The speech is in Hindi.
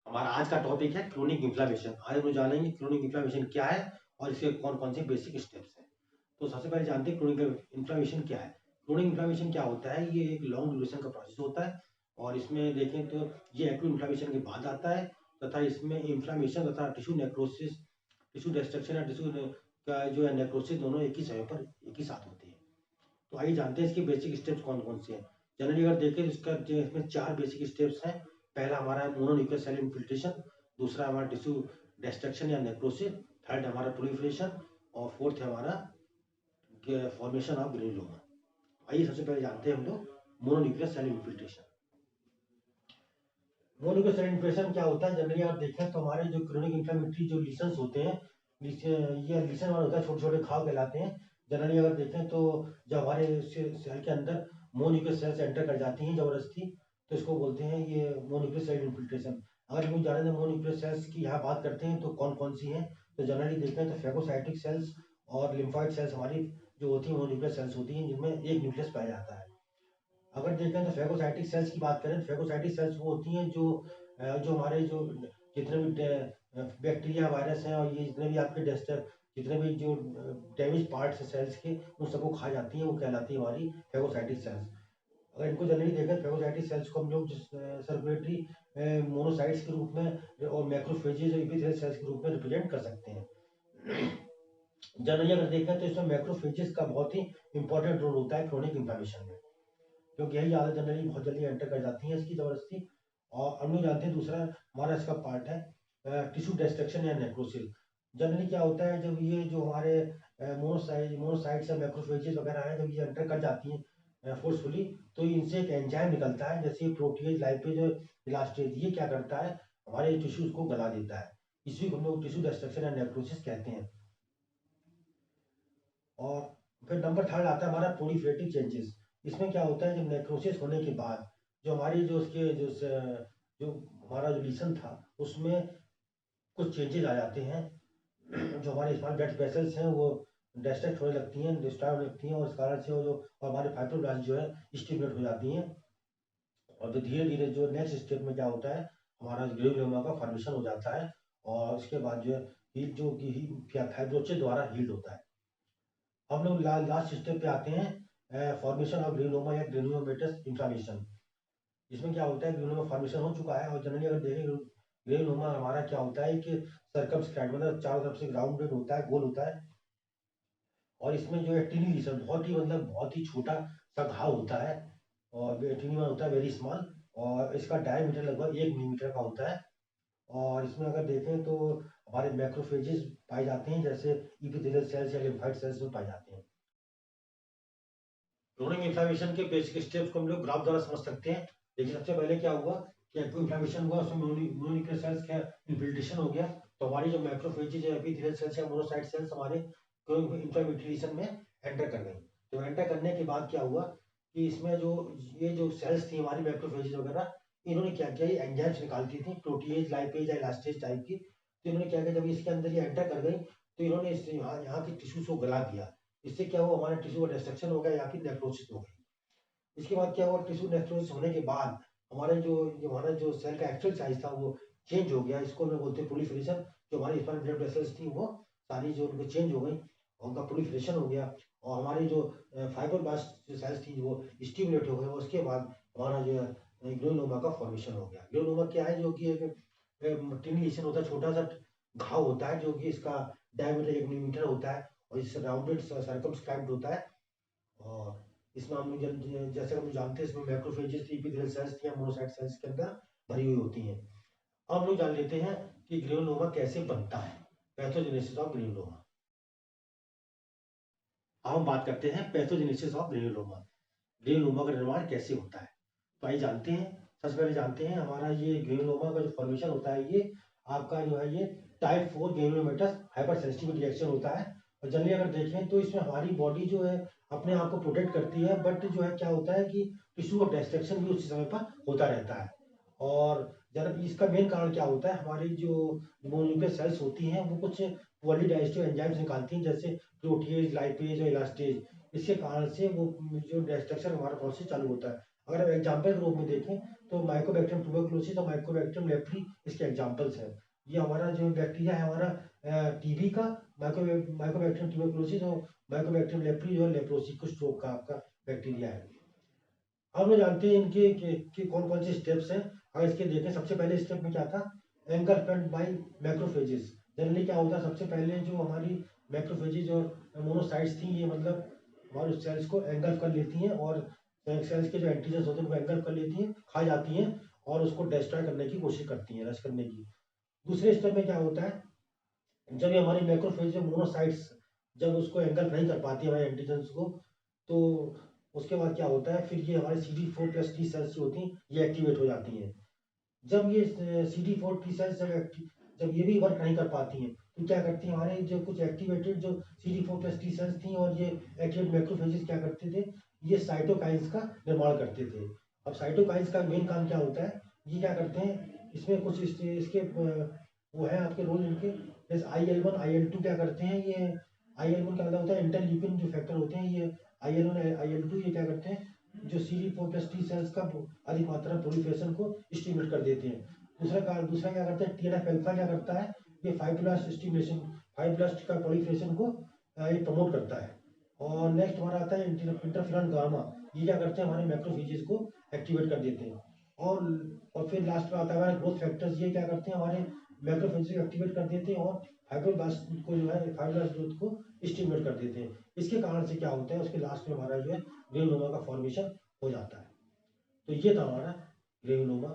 हमारा आज का टॉपिक है क्रोनिक इन्फ्लेमेशन। आज हम लोग जानेंगे क्रोनिक इन्फ्लेमेशन क्या है और इसके कौन कौन से बेसिक स्टेप्स हैं। तो सबसे पहले जानते हैं क्रोनिक इन्फ्लेमेशन क्या है। क्रोनिक इन्फ्लेमेशन क्या होता है? ये एक लॉन्ग ड्यूरेशन का प्रोसेस होता है और इसमें देखें तो ये एक्यूट इन्फ्लेमेशन के बाद आता है तथा इसमें इन्फ्लेमेशन तथा टिश्यू नेक्रोसिस, टिश्यू डिस्ट्रक्शन या टिश्यू का जो है नेक्रोसिस दोनों एक ही समय पर एक ही साथ होती है। तो आइए जानते हैं इसके बेसिक स्टेप्स कौन कौन से हैं। जनरली अगर देखें तो इसका जो इसमें 4 बेसिक स्टेप्स हैं। पहला हमारा है मोनोन्यूक्लियर सेल इन्फिल्ट्रेशन, दूसरा हमारा टिश्यू डिस्ट्रक्शन या नेक्रोसिस, थर्ड हमारा प्रोलिफरेशन और फोर्थ है हमारा फॉर्मेशन ऑफ ग्रेनुलोमा। आइए सबसे पहले जानते हैं हम लोग mononuclear cell infiltration. Mononuclear cell infiltration क्या होता है? जनरली आप देखें तो हमारे जो क्रोनिक इन्फ्लेमेटरी जो लीशंस होते हैं, ये लीशन वाला होता है, छोटे छोटे घाव कहलाते हैं। जनरली अगर देखें तो जब हमारे सेल के अंदर मोनोन्यूक्लियर सेल्स एंटर कर जाती हैं जबरदस्ती, तो इसको बोलते हैं ये मोनोन्यूक्लियर सेल इन्फिल्ट्रेशन। अगर हम जाने दें मोनोन्यूक्लियर सेल्स की यहाँ बात करते हैं तो कौन कौन सी हैं, तो जनरली देखें तो फेगोसाइटिक सेल्स और लिम्फोइड सेल्स हमारी जो होती हैं मोनोन्यूक्लियर सेल्स होती हैं जिनमें एक न्यूक्लियस पाया जाता है। अगर देखें तो फेगोसाइटिक सेल्स की बात करें तो फेगोसाइटिक सेल्स वो होती हैं जो हमारे जो जितने भी बैक्टीरिया वायरस हैं और ये जितने भी आपके जितने भी जो डैमेज पार्ट्स हैं सेल्स के उन सबको खा जाती हैं, वो कहलाती है हमारी फेगोसाइटिक सेल्स। अगर इनको जनरली देखें फेगोसाइटिक सेल्स को हम लोग सर्कुलेटरी मोनोसाइट्स के रूप में और मैक्रोफेजेज और एपिथेलियल सेल्स के रूप में रिप्रेजेंट कर सकते हैं। जनरली अगर देखें तो इसमें मैक्रोफेजेस का बहुत ही इंपॉर्टेंट रोल होता है क्रोनिक इन्फ्लेमेशन में, क्योंकि यही आदत जनरली बहुत जल्दी एंटर कर जाती है इसकी ज़बरदस्ती। और हम लोग जानते हैं दूसरा हमारा इसका पार्ट है टिश्यू डिस्ट्रक्शन या नेक्रोसिस। जनरली क्या होता है जब ये जो हमारे मोनोसाइट्स या मैक्रोफेजेस वगैरह हैं जब ये एंटर कर जाती हैं फोर्सफुली, तो इनसे एक एंजाइम निकलता है जैसे प्रोटीज, लाइपेज और इलास्टेज। ये क्या करता है, हमारे टिश्यूज को गला देता है। इसी को हम लोग टिश्यू डिस्ट्रक्शन या नेक्रोसिस कहते हैं। और फिर नंबर थर्ड आता है हमारा प्रोलिफरेटिव चेंजेस। इसमें क्या होता है जब नेक्रोसिस होने के बाद जो हमारी जो उसके जो हमारा जो लीसन था उसमें कुछ चेंजेस आ जाते हैं। जो हमारे स्मॉल ब्लड वेसल्स हैं वो डिस्ट्रैक्ट होने लगती हैं, डिस्टर्ब होने लगती हैं और इस कारण से वो जो और हमारे फाइब्रोब्लास्ट जो है स्टिमुलेट हो जाती हैं। और फिर धीरे धीरे जो नेक्स्ट स्टेप में क्या होता है, हमारा ग्रेनुलोमा का फॉर्मेशन हो जाता है और उसके बाद जो है हील जो कि फाइब्रोसिस द्वारा हील्ड होता है। हम लोग लास्ट स्टेप पे आते हैं फॉर्मेशन ऑफ ग्रेनुलोमा या ग्रेनुलोमेटस इन्फ्लेमेशन। इसमें क्या होता है, ग्रेनुलोमा फॉर्मेशन हो चुका है और जनरली अगर देखें ग्रेनुलोमा हमारा क्या होता है कि सर्कमस्क्राइब मतलब चारों तरफ से राउंडेड होता है, गोल होता है। और इसमें जो है टिनी लीशन बहुत ही मतलब बहुत ही छोटा सा घाव होता है और टिनी वन होता है वेरी स्मॉल, और इसका डायमीटर लगभग 1 मिलीमीटर का होता है। और इसमें अगर देखें तो हमारे मैक्रोफेजेस पाए जाते हैं जैसे इपिथेलियल सेल्स या लिम्फोइड सेल्स में पाए जाते हैं। क्रोनिक इन्फ्लेमेशन के बेसिक स्टेप्स को हम लोग ग्राफ द्वारा समझ सकते हैं। देखिए सबसे पहले क्या हुआ कि एक्यूट इन्फ्लेमेशन हुआ, उसमें मोनोन्यूक्लियर सेल्स का इन्फिल्ट्रेशन हो गया, तो हमारी जो मैक्रोफेजेज या एपिथेलियल सेल्स या मोनोसाइट सेल्स हमारे इन्फ्लेमेटरी लीशन में एंटर कर गई। तो एंटर करने के बाद क्या हुआ कि इसमें जो ये जो सेल्स थी हमारी मैक्रोफेजेज वगैरह, इन्होंने क्या किया, ये एंजाइम्स निकालती थी प्रोटीएज, लाइपेज या इलास्टेज टाइप की। तो इन्होंने क्या किया, जब इसके अंदर ये एंटर कर गई तो इन्होंने इस यहाँ की टिश्यूज को गला दिया। इससे क्या हुआ, हमारे टिश्यू का डिस्ट्रक्शन हो गया या फिर नेक्रोसिस हो गई। इसके बाद क्या हुआ, टिश्यू नेक्रोसिस होने के बाद हमारे जो हमारा जो सेल का एक्चुअल साइज था वो चेंज हो गया। इसको हम बोलते हैं प्रोलिफरेशन। जो हमारी स्मॉल ब्लड वेसल्स थी वो सारी जो उनको चेंज हो गई और उनका प्रोलिफरेशन हो गया और हमारी जो फाइब्रोब्लास्ट सेल्स थी वो स्टिमुलेट हो गए। उसके बाद हमारा जो है ग्रेनुलोमा का फॉर्मेशन हो गया। ग्रेनुलोमा क्या है, जो कि एक टिनी लीशन होता है, छोटा सा घाव होता है जो कि इसका डायमीटर 1 मिलीमीटर होता है और इससे राउंडेड सर्कमस्क्राइब्ड होता है। और इसमें हम जैसे हम जानते हैं इसमें मैक्रोफेजेस, एपिथेलियल सेल्स या मोनोसाइट सेल्स के अंदर भरी हुई होती हैं। अब हम लोग जान लेते हैं कि ग्रेनुलोमा कैसे बनता है, पैथोजेनेसिस ऑफ ग्रेनुलोमा। अब हम बात करते हैं पैथोजेनेसिस ऑफ ग्रेनुलोमा। ग्रेनुलोमा का निर्माण कैसे होता है, तो आइए जानते हैं। सबसे पहले जानते हैं हमारा ये ग्रेनुलोमा का जो फॉर्मेशन होता है, ये आपका जो है ये type 4 granulomatous hyper sensitivity reaction होता है। और जनरली अगर देखें तो इसमें हमारी बॉडी जो है अपने आप को प्रोटेक्ट करती है, बट जो है क्या होता है कि टिश्यू ऑफ डिस्ट्रक्शन भी उसी समय पर होता रहता है। और जब इसका मेन कारण क्या होता है, हमारी जो मोनोन्यूक्लियर सेल्स होती हैं वो कुछ पॉलीडाइजेस्टिव एंजाइम्स निकालती हैं जैसे प्रोटीएज, लाइपेज और इलास्टेज। इसके कारण से वो जो डिस्ट्रक्शन हमारा प्रोसेस चालू होता है। अगर एग्जाम्पल के रूप में देखें तो माइकोबैक्टीरियम ट्यूबरकुलोसिस और माइकोबैक्टीरियम लेप्री इसके एग्जाम्पल्स हैं। ये हमारा जो बैक्टीरिया है हमारा टीबी का, माइकोबैक्टीरियम ट्यूबरकुलोसिस और माइकोबैक्टीरियम लेप्री जो है लेप्रोसी स्ट्रोक का आपका बैक्टीरिया है। हम लोग जानते हैं इनके कि कौन कौन से स्टेप्स हैं। अगर इसके देखें सबसे पहले स्टेप में क्या था, एंगल्फमेंट बाय मैक्रोफेजेस। जनरली क्या होता है, सबसे पहले जो हमारी मैक्रोफेजेज और मोनोसाइट्स थी, ये मतलब हमारे सेल्स को एंगल्फ कर लेती हैं और सेल्स के जो एंटीजन होते हैं उनको एंगल्फ कर लेती हैं, खा जाती हैं और उसको डिस्ट्रॉय करने की कोशिश करती हैं, नष्ट करने की। दूसरे स्टेप में क्या होता है, जब ये हमारी मैक्रोफेज जो मोनोसाइट्स जब उसको एंगल्फ नहीं कर पाती हमारे एंटीजन्स को, तो उसके बाद क्या होता है, फिर ये हमारे CD4+ T सेल्स जो होती हैं ये एक्टिवेट हो जाती हैं। जब ये CD4 T सेल्स जब ये भी वर्क नहीं कर पाती हैं तो क्या करती हैं, हमारे जो कुछ एक्टिवेटेड जो CD4+ T सेल्स थी और ये एक्टिवेट मैक्रोफेजेस क्या करते थे, ये साइटोकाइंस का निर्माण करते थे। अब साइटोकाइंस का मेन काम क्या होता है, ये क्या करते हैं, इसमें कुछ इसके वो है आपके रोल इनके, जैसे IL1 IL2 क्या करते हैं, ये IL1 का मतलब होता है इंटरल्यूकिन जो फैक्टर होते हैं, ये IL1 IL2 ये क्या करते हैं, जो CD4+ T सेल्स का अधिक मात्रा में प्रोलिफरेशन को स्टिमुलेट कर देते हैं। दूसरा क्या करते हैं, TNF अल्फा क्या करता है, ये फाइब्रोब्लास्ट स्टिमुलेशन, फाइब्रोब्लास्ट का प्रोलिफरेशन को ये प्रमोट करता है। और नेक्स्ट हमारा आता है इंटरफेरॉन गामा, ये क्या करते हैं, हमारे मैक्रोफेजेस को एक्टिवेट कर देते हैं। और फिर लास्ट में आता है हमारे ग्रोथ फैक्टर्स, ये क्या करते हैं, हमारे मैक्रोफेजेस को एक्टिवेट कर देते हैं और फाइब्रोब्लास्ट को जो है फाइब्रोब्लास्ट ग्रोथ को स्टिमुलेट कर देते हैं। इसके कारण से क्या होता है, उसके लास्ट में हमारा जो है ग्रेनुलोमा का फॉर्मेशन हो जाता है। तो ये था हमारा ग्रेनुलोमा